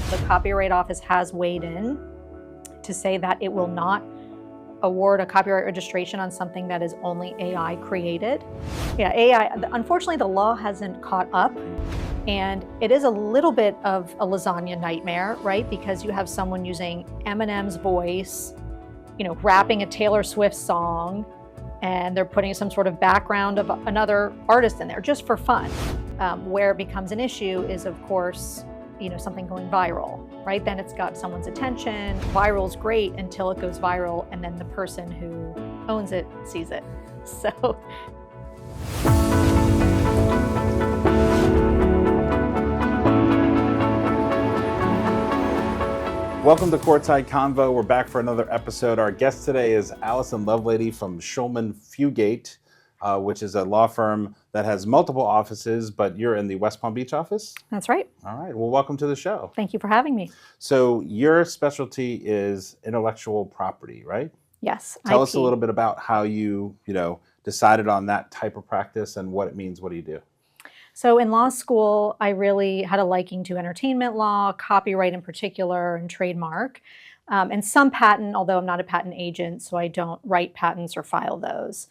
The Copyright Office has weighed in to say that it will not award a copyright registration on something that is only AI created. Yeah, AI, unfortunately the law hasn't caught up, and it is a little bit of a lasagna nightmare, right? Because you have someone using Eminem's voice, rapping a Taylor Swift song, and they're putting some sort of background of another artist in there just for fun. Where it becomes an issue is, of course, something going viral, right? Then it's got someone's attention. Viral's great until it goes viral, and then the person who owns it sees it. So. Welcome to Courtside Convo. We're back for another episode. Our guest today is Allison Lovelady from Schulman Fugate, which is a law firm that has multiple offices, but you're in the West Palm Beach office? That's right. All right. Well, welcome to the show. Thank you for having me. So your specialty is intellectual property, right? Yes. Tell IP. us a little bit about how you decided on that type of practice and what it means. What do you do? So in law school, I really had a liking to entertainment law, copyright in particular, and trademark, and some patent, although I'm not a patent agent, so I don't write patents or file those.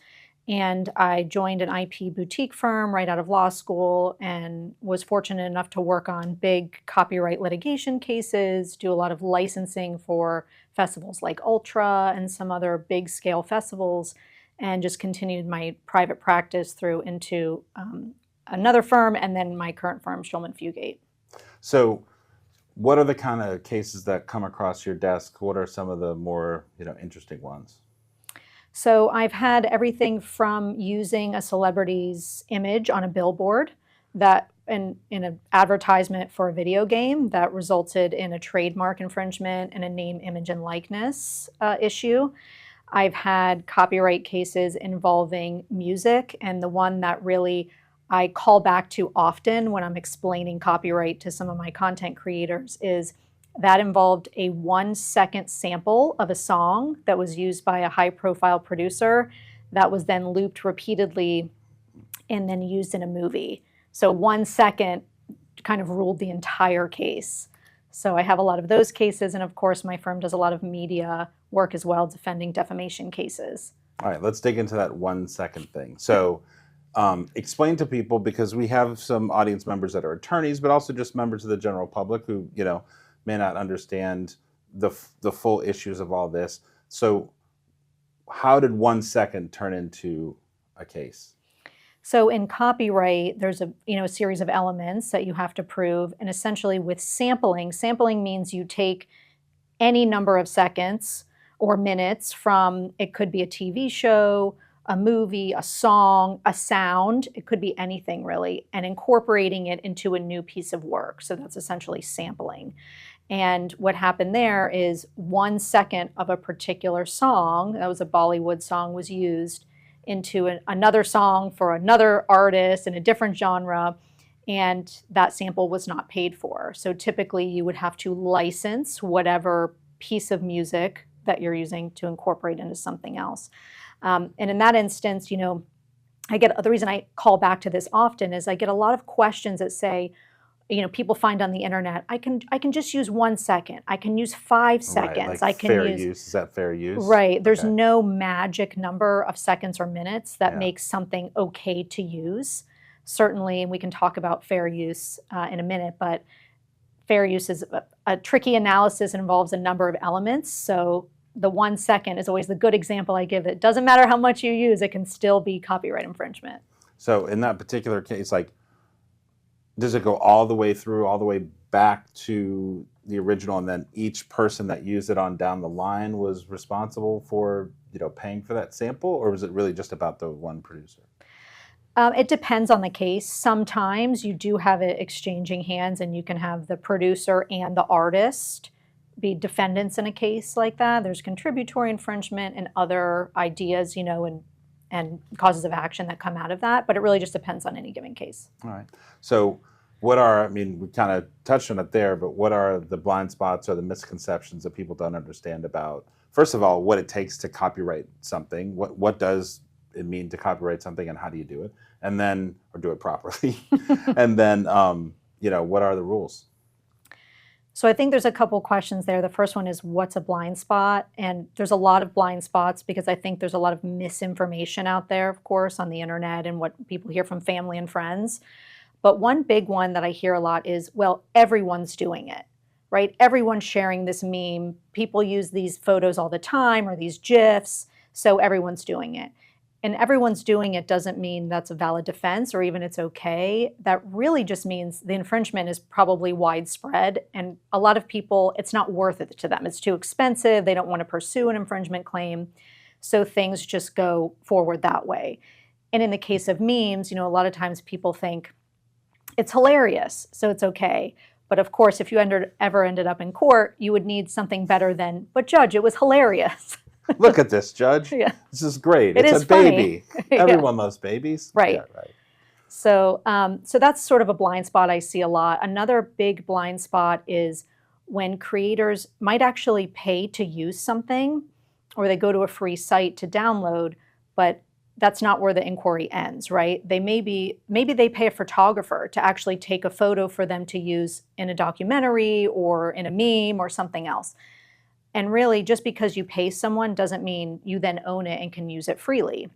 And I joined an IP boutique firm right out of law school and was fortunate enough to work on big copyright litigation cases, do a lot of licensing for festivals like Ultra and some other big scale festivals, and just continued my private practice through into another firm, and then my current firm, Schulman Fugate. So what are the kind of cases that come across your desk? What are some of the more interesting ones? So I've had everything from using a celebrity's image on a billboard that in an advertisement for a video game that resulted in a trademark infringement and a name, image, and likeness issue. I've had copyright cases involving music, and the one that really I call back to often when I'm explaining copyright to some of my content creators is that involved a 1-second sample of a song that was used by a high-profile producer that was then looped repeatedly and then used in a movie. So 1 second kind of ruled the entire case. So I have a lot of those cases, and of course my firm does a lot of media work as well, defending defamation cases. All right, let's dig into that 1 second thing. So explain to people, because we have some audience members that are attorneys, but also just members of the general public who, may not understand the full issues of all this. So how did 1 second turn into a case? So in copyright, there's a series of elements that you have to prove, and essentially with sampling means you take any number of seconds or minutes from, it could be a TV show, a movie, a song, a sound, it could be anything really, and incorporating it into a new piece of work. So that's essentially sampling. And what happened there is 1 second of a particular song, that was a Bollywood song, was used into another song for another artist in a different genre, and that sample was not paid for. So typically you would have to license whatever piece of music that you're using to incorporate into something else. And in that instance, the reason I call back to this often is I get a lot of questions that say, people find on the internet, I can just use 1 second. I can use 5 seconds. Like I can fair use use. Is that fair use? Right. There's Okay. no magic number of seconds or minutes that makes something okay to use. Certainly, and we can talk about fair use in a minute, but fair use is a tricky analysis and involves a number of elements. So the 1 second is always the good example I give. It doesn't matter how much you use, it can still be copyright infringement. So in that particular case, does it go all the way through, all the way back to the original, and then each person that used it on down the line was responsible for, paying for that sample, or was it really just about the one producer? It depends on the case. Sometimes you do have it exchanging hands, and you can have the producer and the artist be defendants in a case like that. There's contributory infringement and other ideas, and causes of action that come out of that, but it really just depends on any given case. All right. So we kind of touched on it there, but what are the blind spots or the misconceptions that people don't understand about, first of all, what it takes to copyright something? What does it mean to copyright something, and how do you do it? And then, or do it properly? And then, what are the rules? So I think there's a couple questions there. The first one is, what's a blind spot? And there's a lot of blind spots because I think there's a lot of misinformation out there, of course, on the internet and what people hear from family and friends. But one big one that I hear a lot is, well, everyone's doing it, right? Everyone's sharing this meme. People use these photos all the time or these GIFs, so everyone's doing it. And everyone's doing it doesn't mean that's a valid defense or even it's okay. That really just means the infringement is probably widespread. And a lot of people, it's not worth it to them. It's too expensive. They don't want to pursue an infringement claim. So things just go forward that way. And in the case of memes, a lot of times people think it's hilarious, so it's okay. But of course, if you ever ended up in court, you would need something better than, but judge, it was hilarious. Look at this, Judge. Yeah. This is great. It It's is a baby. funny. Everyone loves babies. Right. Yeah, right. So, so that's sort of a blind spot I see a lot. Another big blind spot is when creators might actually pay to use something, or they go to a free site to download, but that's not where the inquiry ends, right? Maybe they pay a photographer to actually take a photo for them to use in a documentary or in a meme or something else. And really, just because you pay someone doesn't mean you then own it and can use it freely.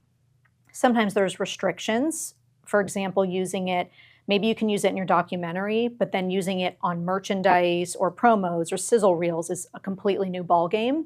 Sometimes there's restrictions. For example, maybe you can use it in your documentary, but then using it on merchandise or promos or sizzle reels is a completely new ballgame.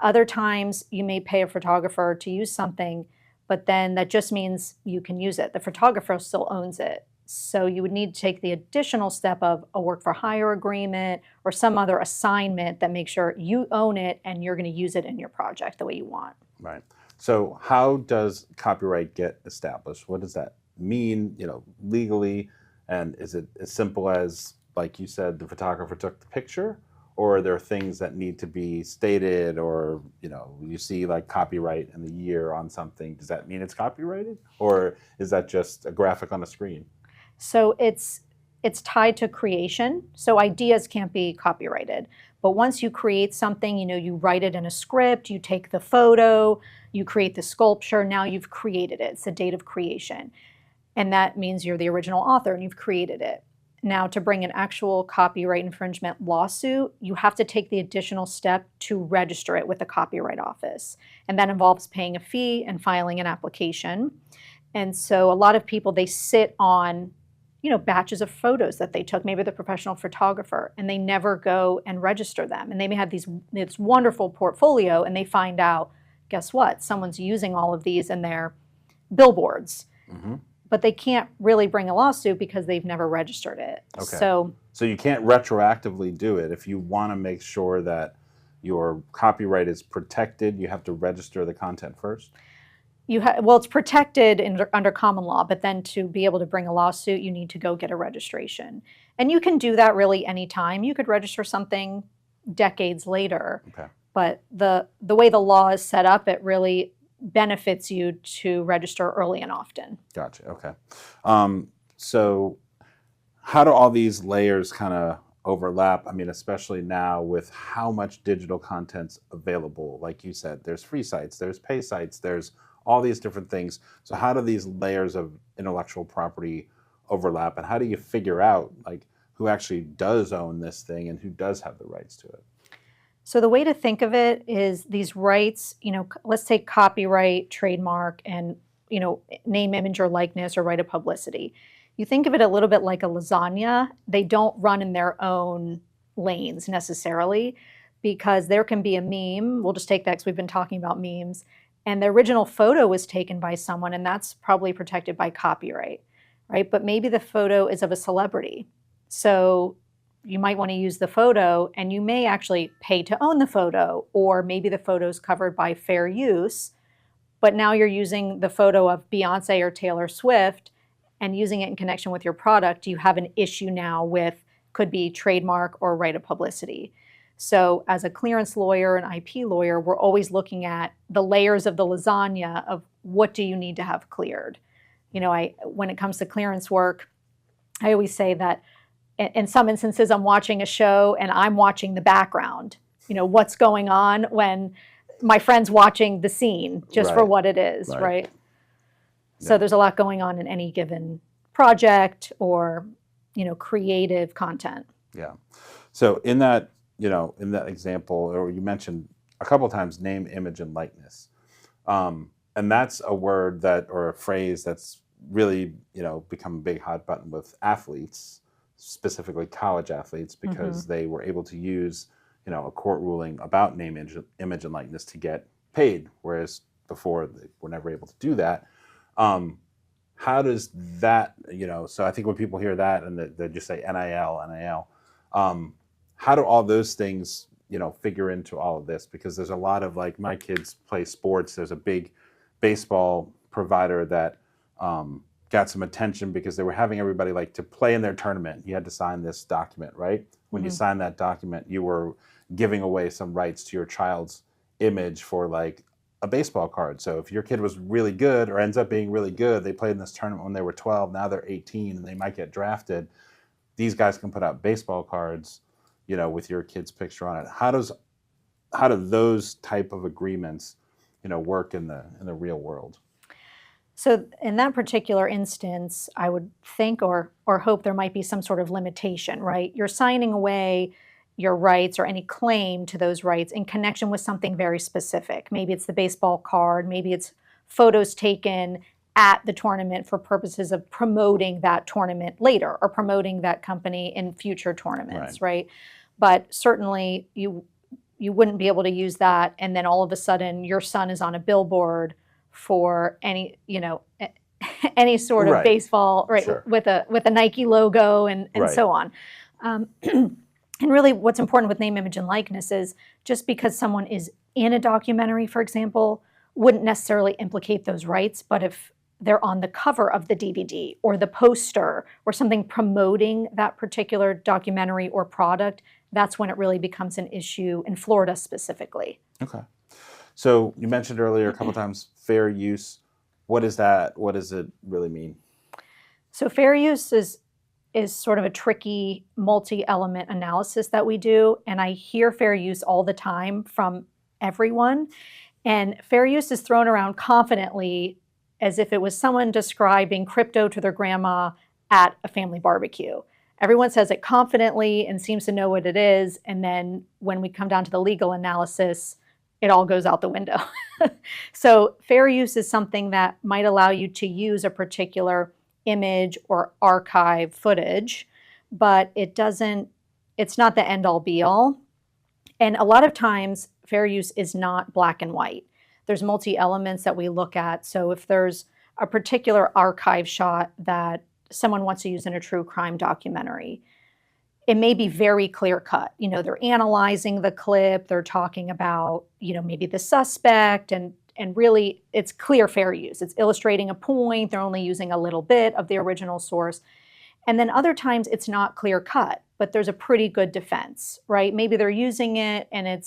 Other times you may pay a photographer to use something, but then that just means you can use it. The photographer still owns it. So you would need to take the additional step of a work for hire agreement or some other assignment that makes sure you own it and you're going to use it in your project the way you want. Right. So how does copyright get established? What does that mean, legally? And is it as simple as, like you said, the photographer took the picture? Or are there things that need to be stated, or, you see like copyright and the year on something, does that mean it's copyrighted? Or is that just a graphic on a screen? So it's tied to creation. So ideas can't be copyrighted. But once you create something, you write it in a script, you take the photo, you create the sculpture, now you've created it. It's the date of creation. And that means you're the original author and you've created it. Now, to bring an actual copyright infringement lawsuit, you have to take the additional step to register it with the Copyright Office. And that involves paying a fee and filing an application. And so a lot of people, they sit on batches of photos that they took, maybe the professional photographer, and they never go and register them. And they may have this wonderful portfolio, and they find out, guess what? Someone's using all of these in their billboards. Mm-hmm. But they can't really bring a lawsuit because they've never registered it. Okay. So you can't retroactively do it. If you want to make sure that your copyright is protected, you have to register the content first? It's protected under common law, but then to be able to bring a lawsuit, you need to go get a registration. And you can do that really anytime. You could register something decades later. Okay. But the way the law is set up, it really benefits you to register early and often. Gotcha. Okay. So how do all these layers kind of overlap? I mean, especially now with how much digital content's available. Like you said, there's free sites, there's pay sites, there's all these different things. So how do these layers of intellectual property overlap, and how do you figure out like who actually does own this thing and who does have the rights to it? So the way to think of it is these rights, let's take copyright, trademark, and, name, image, or likeness, or right of publicity. You think of it a little bit like a lasagna. They don't run in their own lanes necessarily, because there can be a meme. We'll just take that because we've been talking about memes. And the original photo was taken by someone, and that's probably protected by copyright, right? But maybe the photo is of a celebrity. So you might want to use the photo, and you may actually pay to own the photo, or maybe the photo is covered by fair use, but now you're using the photo of Beyonce or Taylor Swift and using it in connection with your product. You have an issue now with, could be trademark or right of publicity. So as a clearance lawyer and IP lawyer, we're always looking at the layers of the lasagna of what do you need to have cleared. When it comes to clearance work, I always say that in some instances, I'm watching a show and I'm watching the background, what's going on when my friend's watching the scene just for what it is, right? Yeah. So there's a lot going on in any given project or, creative content. Yeah. So in that, in that example, or you mentioned a couple of times name, image, and likeness. And that's a word that, or a phrase that's really, become a big hot button with athletes, specifically college athletes, Hmm. because they were able to use, a court ruling about name, image, and likeness to get paid, whereas before they were never able to do that. Um, how does that, so I think when people hear that and they just say NIL, NIL, um, how do all those things, figure into all of this? Because there's a lot of, like, my kids play sports. There's a big baseball provider that got some attention because they were having everybody, like, to play in their tournament. You had to sign this document, right? When you Hmm. sign that document, you were giving away some rights to your child's image for, like, a baseball card. So if your kid was really good or ends up being really good, they played in this tournament when they were 12, now they're 18 and they might get drafted. These guys can put out baseball cards, with your kid's picture on it. How do those type of agreements, work in the real world? So in that particular instance, I would think or hope there might be some sort of limitation, right? You're signing away your rights or any claim to those rights in connection with something very specific. Maybe it's the baseball card, maybe it's photos taken at the tournament for purposes of promoting that tournament later or promoting that company in future Right. tournaments, right? But certainly you wouldn't be able to use that and then all of a sudden your son is on a billboard for any any sort of Right. baseball, right, Sure. with a Nike logo and Right. so on. And really what's important with name, image, and likeness is just because someone is in a documentary, for example, wouldn't necessarily implicate those rights, but if they're on the cover of the DVD or the poster or something promoting that particular documentary or product, that's when it really becomes an issue in Florida specifically. Okay. So you mentioned earlier a couple times fair use. What is that? What does it really mean? So fair use is sort of a tricky multi-element analysis that we do, and I hear fair use all the time from everyone. And fair use is thrown around confidently as if it was someone describing crypto to their grandma at a family barbecue. Everyone says it confidently and seems to know what it is, and then when we come down to the legal analysis, it all goes out the window. So fair use is something that might allow you to use a particular image or archive footage, but it's not the end all be all. And a lot of times, fair use is not black and white. There's multi elements that we look at. So if there's a particular archive shot that someone wants to use in a true crime documentary, it may be very clear cut. They're analyzing the clip, they're talking about, maybe the suspect, and really it's clear fair use. It's illustrating a point, they're only using a little bit of the original source. And then other times it's not clear cut, but there's a pretty good defense, right? Maybe they're using it and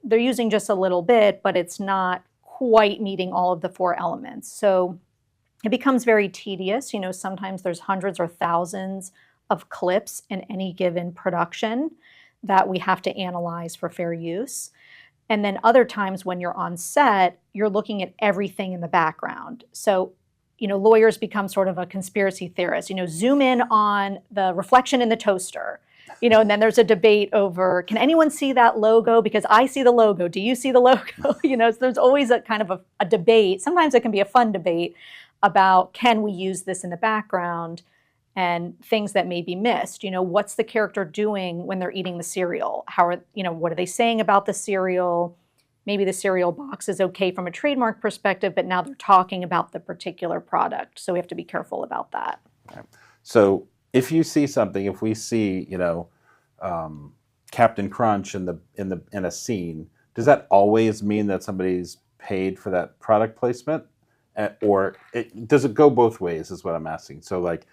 they're using just a little bit, but it's not quite meeting all of the four elements. So it becomes very tedious. Sometimes there's hundreds or thousands of clips in any given production that we have to analyze for fair use. And then other times when you're on set, you're looking at everything in the background. So, lawyers become sort of a conspiracy theorist. Zoom in on the reflection in the toaster. And then there's a debate over, can anyone see that logo? Because I see the logo. Do you see the logo? So there's always a kind of a debate. Sometimes it can be a fun debate about, can we use this in the background, and things that may be missed. What's the character doing when they're eating the cereal? What are they saying about the cereal? Maybe the cereal box is okay from a trademark perspective, but now they're talking about the particular product. So we have to be careful about that. Right. So if you see something, if we see, Captain Crunch in a scene, does that always mean that somebody's paid for that product placement? Or does it go both ways is what I'm asking. So, like,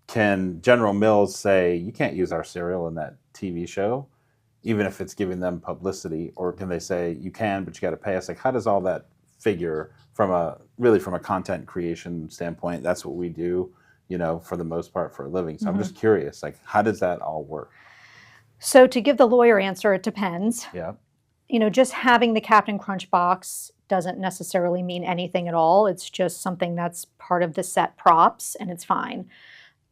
can General Mills say, you can't use our cereal in that TV show, even if it's giving them publicity? Or can they say, you can, but you got to pay us? Like, how does all that figure from a content creation standpoint? That's what we do, for the most part for a living. So I'm just curious, like, how does that all work? So to give the lawyer answer, it depends. Yeah. Just having the Captain Crunch box doesn't necessarily mean anything at all. It's just something that's part of the set props, and it's fine.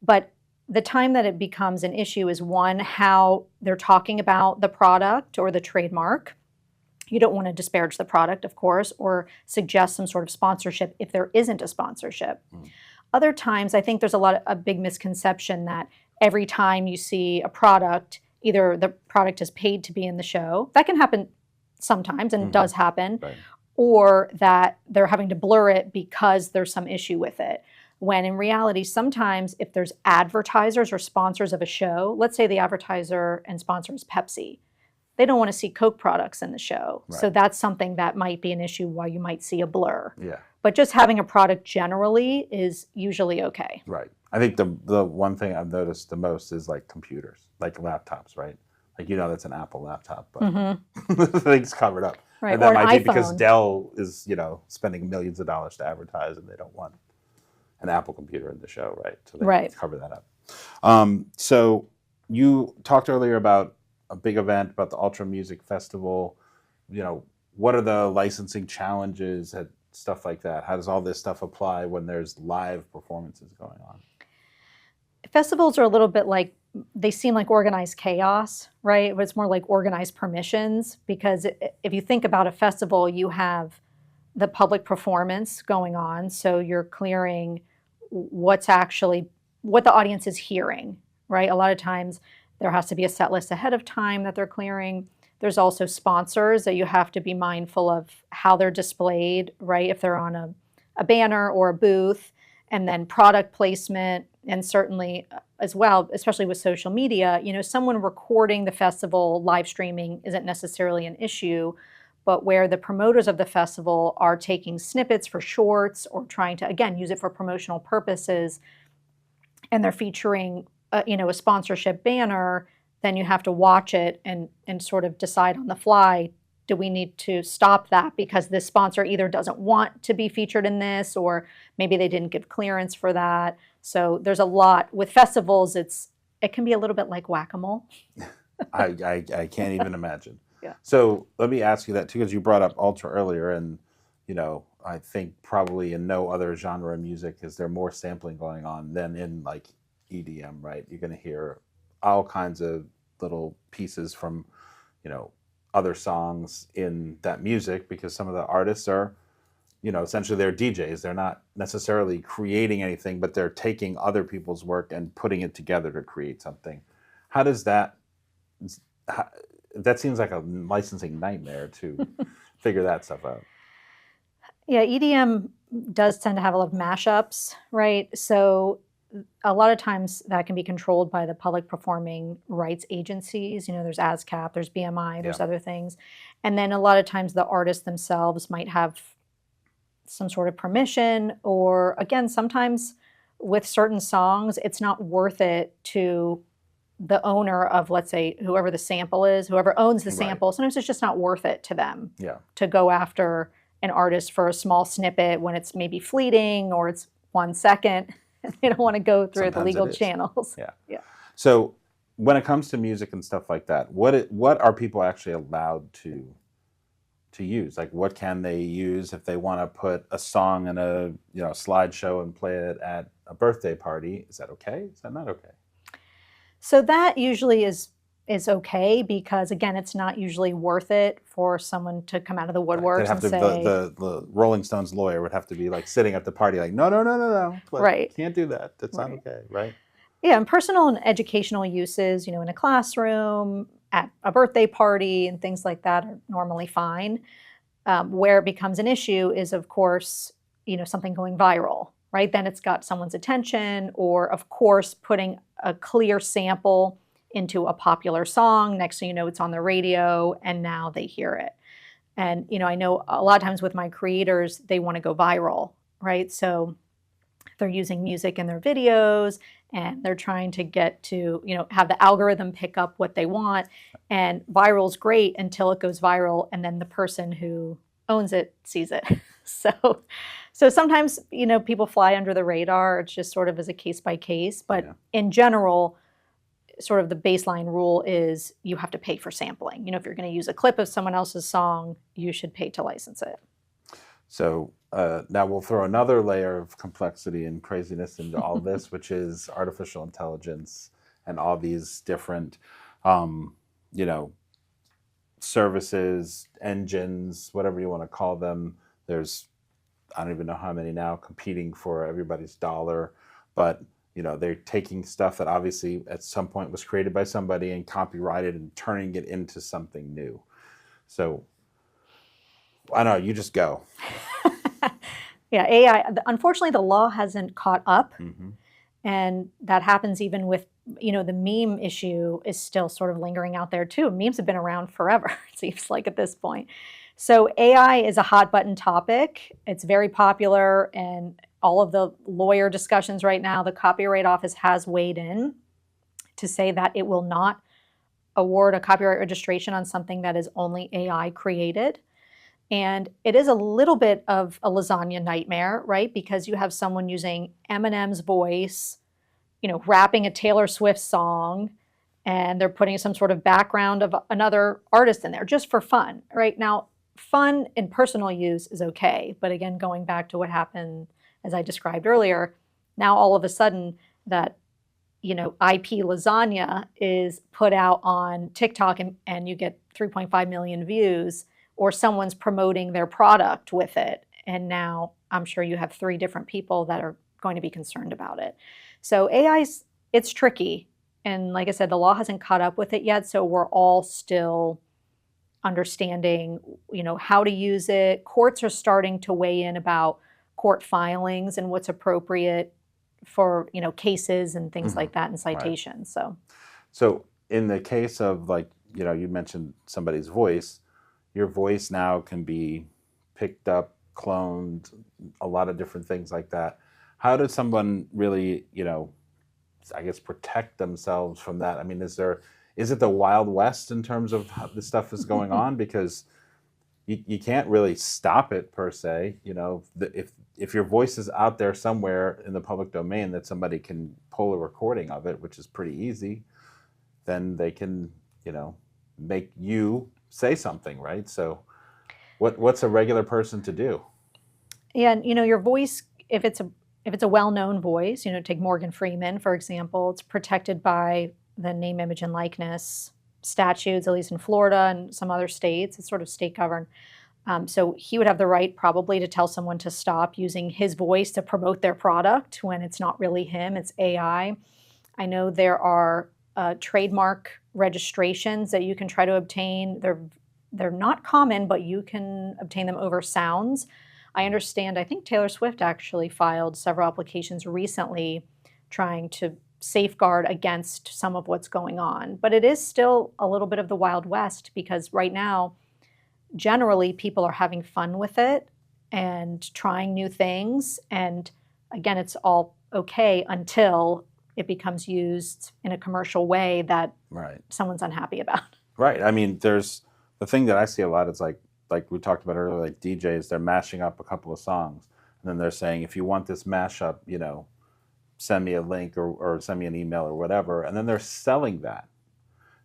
But the time that it becomes an issue is one, how they're talking about the product or the trademark. You don't want to disparage the product, of course, or suggest some sort of sponsorship if there isn't a sponsorship. Other times, I think there's a big misconception that every time you see a product, either the product is paid to be in the show. That can happen sometimes and does happen. Right. Or that they're having to blur it because there's some issue with it. When in reality, sometimes if there's advertisers or sponsors of a show, let's say the advertiser and sponsor is Pepsi, they don't want to see Coke products in the show. Right. So that's something that might be an issue why you might see a blur. Yeah. But just having a product generally is usually okay. Right. I think the one thing I've noticed the most is like computers, like laptops, right? Like, that's an Apple laptop, but the thing's covered up. Right. And that Or an might be because iPhone. Dell is, spending millions of dollars to advertise, and they don't want an Apple computer in the show, right? So they cover that up. So you talked earlier about a big event, about the Ultra Music Festival. What are the licensing challenges and stuff like that? How does all this stuff apply when there's live performances going on? Festivals are a little bit like, they seem like organized chaos, right? But it's more like organized permissions, because if you think about a festival, you have the public performance going on. So you're clearing what the audience is hearing, right? A lot of times there has to be a set list ahead of time that they're clearing. There's also sponsors that you have to be mindful of how they're displayed, right? If they're on a banner or a booth, and then product placement, and certainly as well, especially with social media, someone recording the festival, live streaming isn't necessarily an issue, but where the promoters of the festival are taking snippets for shorts or trying to, again, use it for promotional purposes, and they're featuring, a sponsorship banner, then you have to watch it and sort of decide on the fly, do we need to stop that because this sponsor either doesn't want to be featured in this, or maybe they didn't give clearance for that. So there's a lot with festivals. It can be a little bit like whack-a-mole. I can't even imagine. Yeah. So let me ask you that too, because you brought up Ultra earlier, and I think probably in no other genre of music is there more sampling going on than in like EDM, right? You're going to hear all kinds of little pieces from, other songs in that music, because some of the artists are, essentially they're DJs. They're not necessarily creating anything, but they're taking other people's work and putting it together to create something. How does that seems like a licensing nightmare to figure that stuff out. Yeah, EDM does tend to have a lot of mashups, right? So a lot of times that can be controlled by the public performing rights agencies. There's ASCAP, there's BMI, there's other things. And then a lot of times the artists themselves might have some sort of permission, or again, sometimes with certain songs, it's not worth it to the owner of, let's say, whoever the sample is, whoever owns the sample. Right. Sometimes it's just not worth it to them to go after an artist for a small snippet when it's maybe fleeting or it's 1 second. They don't want to go through Sometimes the legal channels. Yeah. So when it comes to music and stuff like that, what are people actually allowed to use? Like, what can they use if they want to put a song in a slideshow and play it at a birthday party? Is that okay? Is that not okay? So that usually is okay, because again, it's not usually worth it for someone to come out of the woodworks and say the Rolling Stones lawyer would have to be like sitting at the party like, no, right, can't do that. That's not okay, right? Yeah, and personal and educational uses, in a classroom, at a birthday party, and things like that are normally fine. Where it becomes an issue is, of course, something going viral, right? Then it's got someone's attention, or of course, putting a clear sample into a popular song. Next thing you know, it's on the radio, and now they hear it. And, I know a lot of times with my creators, they want to go viral, right? So they're using music in their videos, and they're trying to get to, have the algorithm pick up what they want. And viral's great until it goes viral, and then the person who owns it sees it. So sometimes, people fly under the radar. It's just sort of as a case by case. But in general, sort of the baseline rule is you have to pay for sampling. If you're going to use a clip of someone else's song, you should pay to license it. So now we'll throw another layer of complexity and craziness into all this, which is artificial intelligence and all these different, you know, services, engines, whatever you want to call them. There's, I don't even know how many now, competing for everybody's dollar, but you know, they're taking stuff that obviously at some point was created by somebody and copyrighted and turning it into something new. So I don't know, you just go. Yeah, AI, unfortunately, the law hasn't caught up. Mm-hmm. And that happens even with, you know, the meme issue is still sort of lingering out there too. Memes have been around forever, it seems like at this point. So AI is a hot button topic. It's very popular, and all of the lawyer discussions right now, the Copyright Office has weighed in to say that it will not award a copyright registration on something that is only AI created. And it is a little bit of a lasagna nightmare, right? Because you have someone using Eminem's voice, you know, rapping a Taylor Swift song, and they're putting some sort of background of another artist in there just for fun, right? Now, fun in personal use is okay. But again, going back to what happened, as I described earlier, now all of a sudden that, you know, IP lasagna is put out on TikTok and you get 3.5 million views, or someone's promoting their product with it. And now I'm sure you have 3 different people that are going to be concerned about it. So it's tricky. And like I said, the law hasn't caught up with it yet. So we're all still understanding, you know, how to use it. Courts are starting to weigh in about court filings and what's appropriate for, you know, cases and things like that and citations. Right. So in the case of, like, you know, you mentioned somebody's voice, your voice now can be picked up, cloned, a lot of different things like that. How does someone really, you know, I guess, protect themselves from that? I mean, is it the Wild West in terms of how this stuff is going on? Because you can't really stop it per se. You know, if your voice is out there somewhere in the public domain that somebody can pull a recording of it, which is pretty easy, then they can, you know, make you say something, right? So what's a regular person to do? Yeah, and you know, your voice, if it's a well-known voice, you know, take Morgan Freeman, for example, it's protected by the name, image, and likeness statutes, at least in Florida and some other states. It's sort of state governed. So he would have the right probably to tell someone to stop using his voice to promote their product when it's not really him, it's AI. I know there are trademark registrations that you can try to obtain. They're not common, but you can obtain them over sounds. I understand, I think Taylor Swift actually filed several applications recently trying to safeguard against some of what's going on. But it is still a little bit of the Wild West, because right now, generally, people are having fun with it and trying new things. And again, it's all okay until it becomes used in a commercial way that someone's unhappy about. Right. I mean, there's the thing that I see a lot is like we talked about earlier, like DJs, they're mashing up a couple of songs, and then they're saying, if you want this mashup, you know, send me a link or send me an email or whatever, and then they're selling that.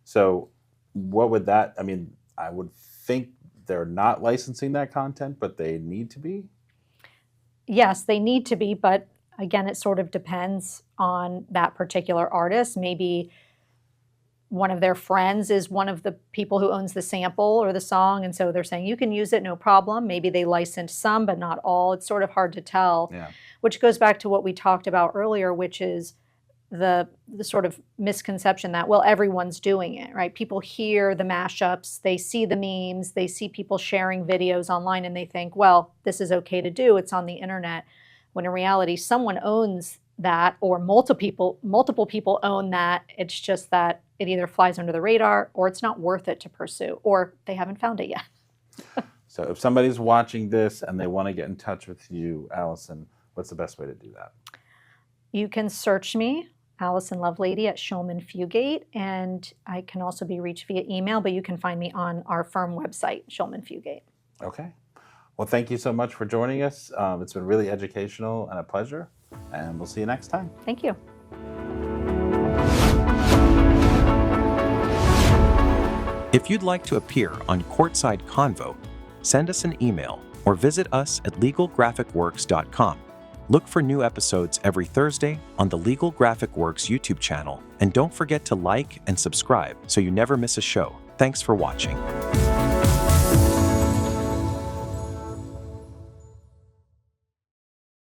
So what would that, I mean, I would think they're not licensing that content, but they need to be? Yes, they need to be, but again, it sort of depends on that particular artist. Maybe one of their friends is one of the people who owns the sample or the song, and so they're saying, you can use it, no problem. Maybe they licensed some, but not all. It's sort of hard to tell, which goes back to what we talked about earlier, which is the sort of misconception that, well, everyone's doing it, right? People hear the mashups, they see the memes, they see people sharing videos online, and they think, well, this is okay to do, it's on the internet. When in reality, someone owns that, or multiple people own that. It's just that it either flies under the radar, or it's not worth it to pursue, or they haven't found it yet. So if somebody's watching this and they want to get in touch with you, Allison, what's the best way to do that? You can search me, Allison Lovelady, at Shulman Fugate, and I can also be reached via email, but you can find me on our firm website, Shulman Fugate. Okay. Well, thank you so much for joining us. It's been really educational and a pleasure, and we'll see you next time. Thank you. If you'd like to appear on Courtside Convo, send us an email or visit us at legalgraphicworks.com. Look for new episodes every Thursday on the Legal Graphic Works YouTube channel, and don't forget to like and subscribe so you never miss a show. Thanks for watching.